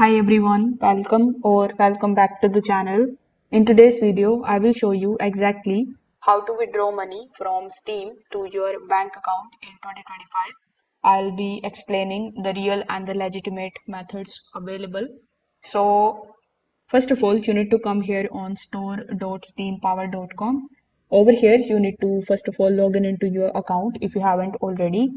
Hi everyone, welcome back to the channel. In today's video, I will show you exactly how to withdraw money from Steam to your bank account in 2025. I'll be explaining the real and the legitimate methods available. So, first of all, you need to come here on store.steampower.com. Over here, you need to first of all log in into your account if you haven't already.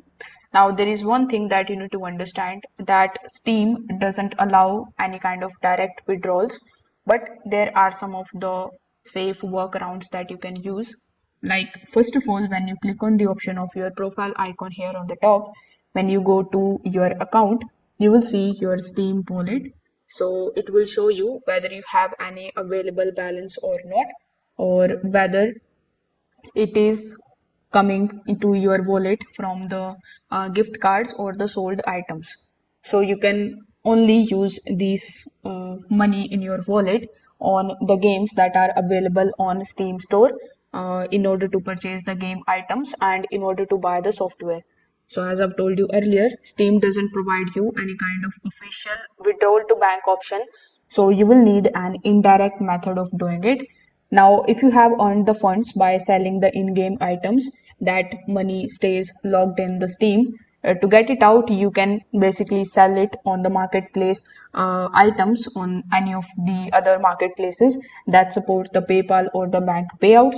Now, there is one thing that you need to understand that Steam doesn't allow any kind of direct withdrawals, but there are some of the safe workarounds that you can use. Like, first of all, when you click on the option of your profile icon here on the top, when you go to your account, you will see your Steam wallet. So it will show you whether you have any available balance or not, or whether it is coming into your wallet from the gift cards or the sold items. So you can only use these money in your wallet on the games that are available on Steam store in order to purchase the game items and in order to buy the software. So as I've told you earlier, Steam doesn't provide you any kind of official withdrawal to bank option. So you will need an indirect method of doing it. Now, if you have earned the funds by selling the in-game items, that money stays logged in the Steam. To get it out, you can basically sell it on the marketplace items on any of the other marketplaces that support the PayPal or the bank payouts.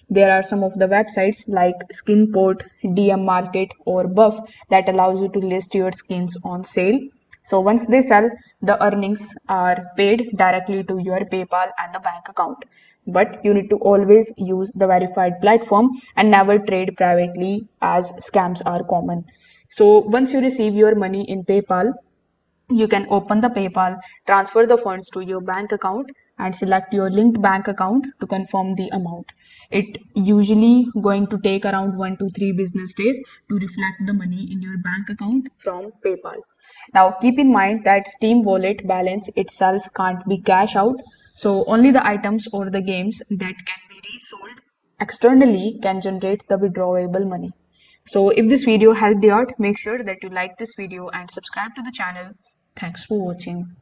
There are some of the websites like Skinport, DM Market, or Buff that allows you to list your skins on sale. So once they sell, the earnings are paid directly to your PayPal and the bank account. But you need to always use the verified platform and never trade privately as scams are common. So once you receive your money in PayPal, you can open the PayPal, transfer the funds to your bank account, and select your linked bank account to confirm the amount. It usually going to take around 1 to 3 business days to reflect the money in your bank account from PayPal. Now keep in mind that Steam wallet balance itself can't be cash out, so only the items or the games that can be resold externally can generate the withdrawable money. So if this video helped you out, make sure that you like this video and subscribe to the channel. Thanks for watching.